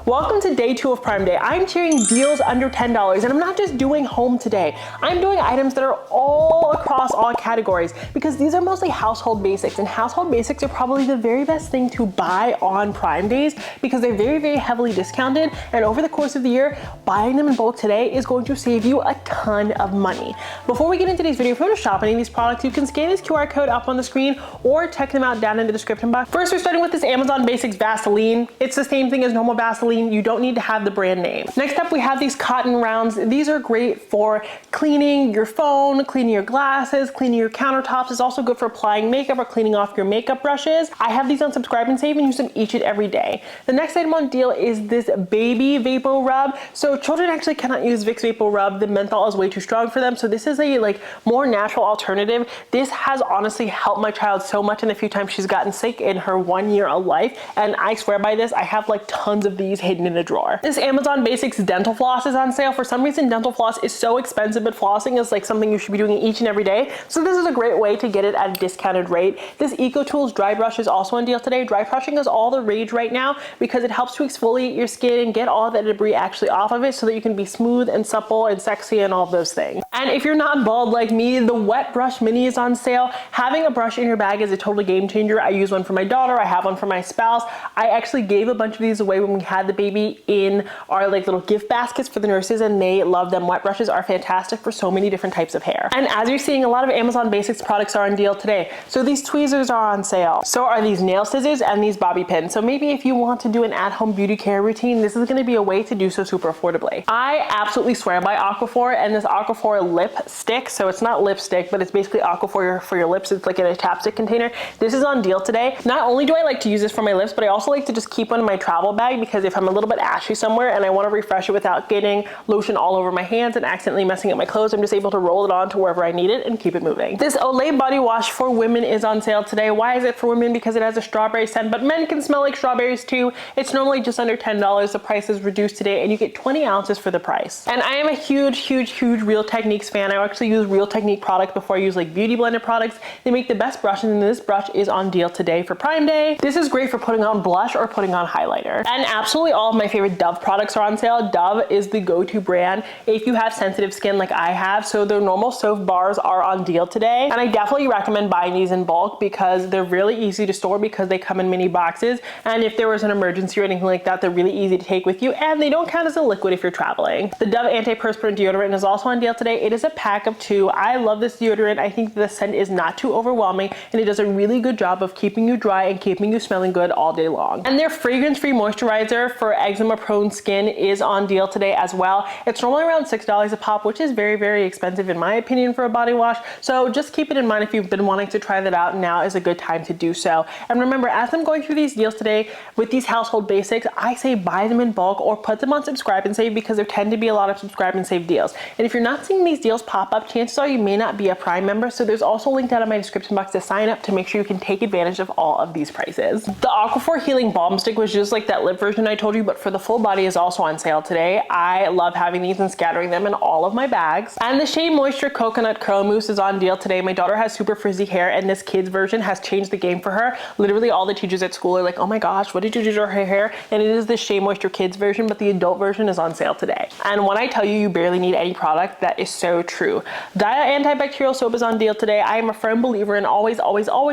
Welcome to day 2 of Prime Day. I'm sharing deals under $10, and I'm not just doing home today. I'm doing items that are all across all categories because these are mostly household basics, and household basics are probably the very best thing to buy on Prime Days because they're very, very heavily discounted, and over the course of the year, buying them in bulk today is going to save you a ton of money. Before we get into today's video, if you want to shop any of these products, you can scan this QR code up on the screen or check them out down in the description box. First, we're starting with this Amazon Basics Vaseline. It's the same thing as normal Vaseline. You don't need to have the brand name. Next up, we have these cotton rounds. These are great for cleaning your phone, cleaning your glasses, cleaning your countertops. It's also good for applying makeup or cleaning off your makeup brushes. I have these on Subscribe and Save and use them each and every day. The next item on deal is this Baby Vapor Rub. So children actually cannot use Vicks Vapor Rub. The menthol is way too strong for them. So this is a more natural alternative. This has honestly helped my child so much in the few times she's gotten sick in her 1 year of life. And I swear by this, I have tons of these hidden in a drawer. This Amazon Basics dental floss is on sale. For some reason, dental floss is so expensive, but flossing is something you should be doing each and every day. So this is a great way to get it at a discounted rate. This EcoTools dry brush is also on deal today. Dry brushing is all the rage right now because it helps to exfoliate your skin and get all the debris actually off of it so that you can be smooth and supple and sexy and all of those things. And if you're not bald like me, the Wet Brush Mini is on sale. Having a brush in your bag is a total game changer. I use one for my daughter. I have one for my spouse. I actually gave a bunch of these away when we had the baby in our little gift baskets for the nurses, and they love them. Wet brushes are fantastic for so many different types of hair. And as you're seeing, a lot of Amazon Basics products are on deal today. So these tweezers are on sale. So are these nail scissors and these bobby pins. So maybe if you want to do an at-home beauty care routine, this is going to be a way to do so super affordably. I absolutely swear by Aquaphor and this Aquaphor lip stick. So it's not lipstick, but it's basically Aquaphor for your lips. It's like in a chapstick container. This is on deal today. Not only do I like to use this for my lips, but I also like to just keep one in my travel bag because if I'm a little bit ashy somewhere and I want to refresh it without getting lotion all over my hands and accidentally messing up my clothes, I'm just able to roll it on to wherever I need it and keep it moving. This Olay body wash for women is on sale today. Why is it for women? Because it has a strawberry scent, but men can smell like strawberries too. It's normally just under $10. The price is reduced today and you get 20 ounces for the price. And I am a huge Real Techniques fan. I actually use Real Technique products before I use beauty blender products. They make the best brushes, and this brush is on deal today for Prime Day. This is great for putting on blush or putting on highlighter. And absolutely all of my favorite Dove products are on sale. Dove is the go-to brand if you have sensitive skin like I have. So their normal soap bars are on deal today. And I definitely recommend buying these in bulk because they're really easy to store because they come in mini boxes. And if there was an emergency or anything like that, they're really easy to take with you, and they don't count as a liquid if you're traveling. The Dove Antiperspirant Deodorant is also on deal today. It is a pack of 2. I love this deodorant. I think the scent is not too overwhelming, and it does a really good job of keeping you dry and keeping you smelling good all day long. And their fragrance-free moisturizer for eczema-prone skin is on deal today as well. It's normally around $6 a pop, which is very, very expensive in my opinion for a body wash. So just keep it in mind if you've been wanting to try that out. Now is a good time to do so. And remember, as I'm going through these deals today with these household basics, I say buy them in bulk or put them on Subscribe and Save because there tend to be a lot of Subscribe and Save deals. And if you're not seeing these deals pop up, chances are you may not be a Prime member. So there's also a link down in my description box to sign up to make sure you can take advantage of all of these prices. The Aquaphor Healing Balm Stick was just like that lip version I told you, but for the full body is also on sale today. I love having these and scattering them in all of my bags. And the Shea Moisture Coconut Curl Mousse is on deal today. My daughter has super frizzy hair, and this kids version has changed the game for her. Literally all the teachers at school are like, oh my gosh, what did you do to her hair? And it is the Shea Moisture Kids version, but the adult version is on sale today. And when I tell you, you barely need any product, that is so true. Daya Antibacterial Soap is on deal today. I am a firm believer in always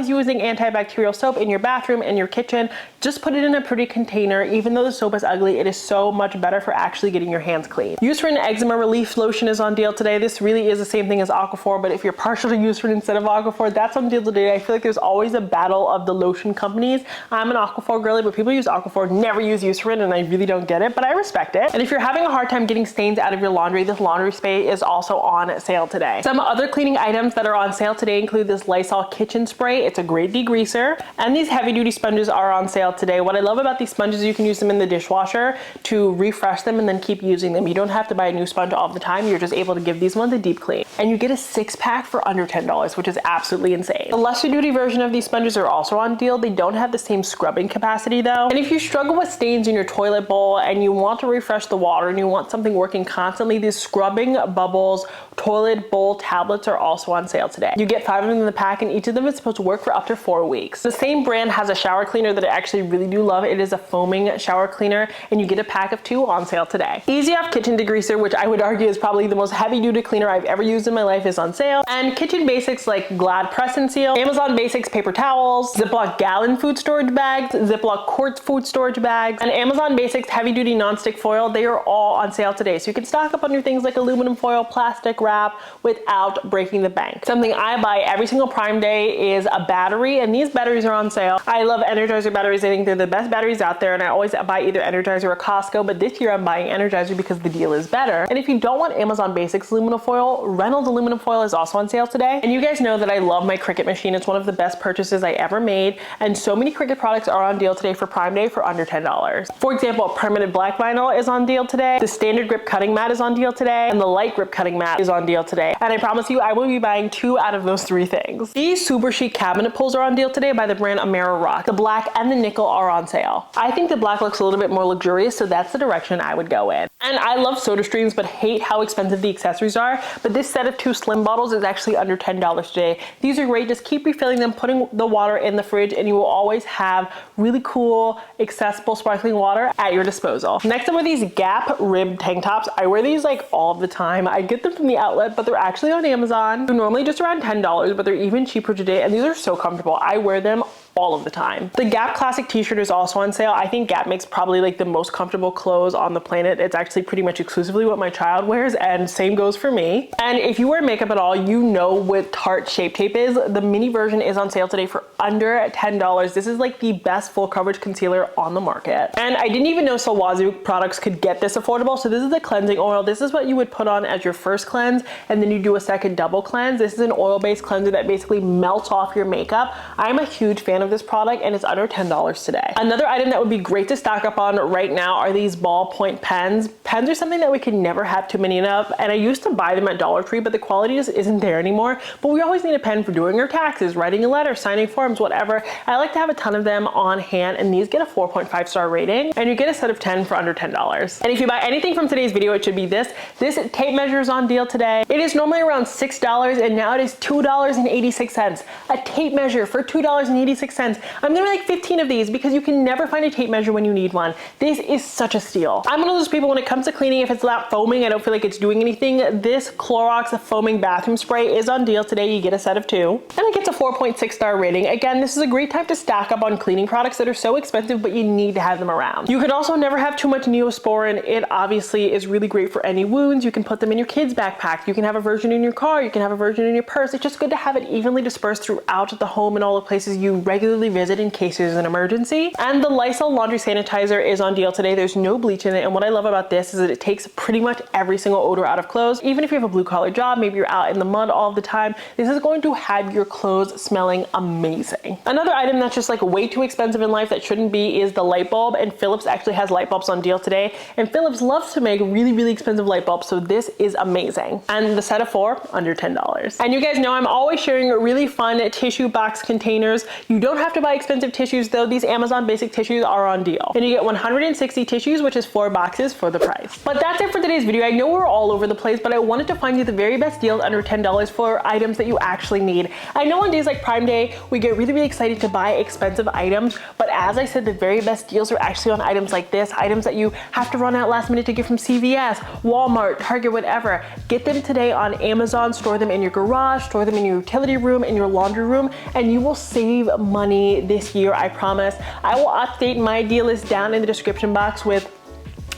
using antibacterial soap in your bathroom and your kitchen. Just put it in a pretty container. Even though the soap is ugly, it is so much better for actually getting your hands clean. Eucerin Eczema Relief Lotion is on deal today. This really is the same thing as Aquaphor, but if you're partial to Eucerin instead of Aquaphor, that's on deal today. I feel like there's always a battle of the lotion companies. I'm an Aquaphor girly, but people use Aquaphor, never use Eucerin, and I really don't get it, but I respect it. And if you're having a hard time getting stains out of your laundry, this laundry spray is also on sale today. Some other cleaning items that are on sale today include this Lysol kitchen spray. It's a great degreaser, and these heavy duty sponges are on sale today. What I love about these sponges is you can use them in the dishwasher to refresh them and then keep using them. You don't have to buy a new sponge all the time. You're just able to give these ones a deep clean, and you get a 6-pack for under $10, which is absolutely insane. The lesser duty version of these sponges are also on deal. They don't have the same scrubbing capacity though. And if you struggle with stains in your toilet bowl and you want to refresh the water and you want something working constantly, these scrubbing bubbles towels, toilet bowl tablets are also on sale today. You get 5 of them in the pack, and each of them is supposed to work for up to 4 weeks. The same brand has a shower cleaner that I actually really do love. It is a foaming shower cleaner, and you get a pack of 2 on sale today. Easy Off Kitchen Degreaser, which I would argue is probably the most heavy-duty cleaner I've ever used in my life, is on sale. And kitchen basics like Glad Press and Seal, Amazon Basics paper towels, Ziploc gallon food storage bags, Ziploc quart food storage bags, and Amazon Basics heavy-duty non-stick foil, they are all on sale today. So you can stock up on your things like aluminum foil, plastic wrap without breaking the bank. Something I buy every single Prime Day is a battery, and these batteries are on sale. I love Energizer batteries. I think they're the best batteries out there, and I always buy either Energizer or Costco, but this year I'm buying Energizer because the deal is better. And if you don't want Amazon Basics aluminum foil, Reynolds aluminum foil is also on sale today. And you guys know that I love my Cricut machine. It's one of the best purchases I ever made, and so many Cricut products are on deal today for Prime Day for under $10. For example, permanent black vinyl is on deal today, the standard grip cutting mat is on deal today, and the light grip cutting mat is on deal today. And I promise you, I will be buying 2 out of those 3 things. These super chic cabinet pulls are on deal today by the brand Amara Rock. The black and the nickel are on sale. I think the black looks a little bit more luxurious, so that's the direction I would go in. And I love Soda Streams, but hate how expensive the accessories are. But this set of 2 slim bottles is actually under $10 today. These are great. Just keep refilling them, putting the water in the fridge, and you will always have really cool, accessible, sparkling water at your disposal. Next up are these Gap ribbed tank tops. I wear these like all the time. I get them from the outlet, but they're actually on Amazon. They're normally just around $10, but they're even cheaper today, and these are so comfortable. I wear them all of the time. The Gap Classic t-shirt is also on sale. I think Gap makes probably like the most comfortable clothes on the planet. It's actually pretty much exclusively what my child wears, and same goes for me. And if you wear makeup at all, you know what Tarte Shape Tape is. The mini version is on sale today for under $10. This is like the best full coverage concealer on the market. And I didn't even know Sulwhasoo products could get this affordable. So this is the cleansing oil. This is what you would put on as your first cleanse, and then you do a second double cleanse. This is an oil-based cleanser that basically melts off your makeup. I'm a huge fan of this product, and it's under $10 today. Another item that would be great to stock up on right now are these ballpoint pens. Pens are something that we can never have too many of, and I used to buy them at Dollar Tree, but the quality just isn't there anymore. But we always need a pen for doing our taxes, writing a letter, signing forms, whatever. I like to have a ton of them on hand, and these get a 4.5 star rating, and you get a set of 10 for under $10. And if you buy anything from today's video, it should be this. This tape measure is on deal today. It is normally around $6, and now it is $2.86. A tape measure for $2.86. I'm gonna make 15 of these because you can never find a tape measure when you need one. This is such a steal. I'm one of those people, when it comes to cleaning, if it's not foaming, I don't feel like it's doing anything. This Clorox foaming bathroom spray is on deal today. You get a set of 2, and it gets a 4.6 star rating. Again, this is a great time to stack up on cleaning products that are so expensive, but you need to have them around. You can also never have too much Neosporin. It obviously is really great for any wounds. You can put them in your kid's backpack. You can have a version in your car. You can have a version in your purse. It's just good to have it evenly dispersed throughout the home and all the places you regularly visit in case there's an emergency. And the Lysol laundry sanitizer is on deal today. There's no bleach in it, and what I love about this is that it takes pretty much every single odor out of clothes. Even if you have a blue collar job, maybe you're out in the mud all the time, this is going to have your clothes smelling amazing. Another item that's just like way too expensive in life that shouldn't be is the light bulb, and Philips actually has light bulbs on deal today, and Philips loves to make really expensive light bulbs, so this is amazing. And the set of 4 under $10. And you guys know I'm always sharing really fun tissue box containers. You don't have to buy expensive tissues though. These Amazon Basic tissues are on deal, and you get 160 tissues, which is 4 boxes for the price. But that's it for today's video. I know we're all over the place, but I wanted to find you the very best deals under $10 for items that you actually need. I know on days like Prime Day, we get really excited to buy expensive items, but as I said, the very best deals are actually on items like this, items that you have to run out last minute to get from CVS, Walmart, Target, whatever. Get them today on Amazon, store them in your garage, store them in your utility room, in your laundry room, and you will save money this year, I promise. I will update my deal list down in the description box with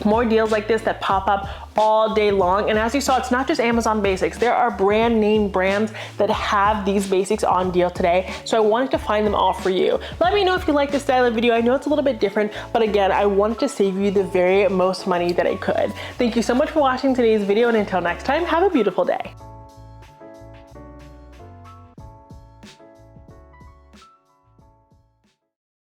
more deals like this that pop up all day long. And as you saw, it's not just Amazon Basics. There are brand name brands that have these basics on deal today. So I wanted to find them all for you. Let me know if you like this style of video. I know it's a little bit different, but again, I wanted to save you the very most money that I could. Thank you so much for watching today's video, and until next time, have a beautiful day.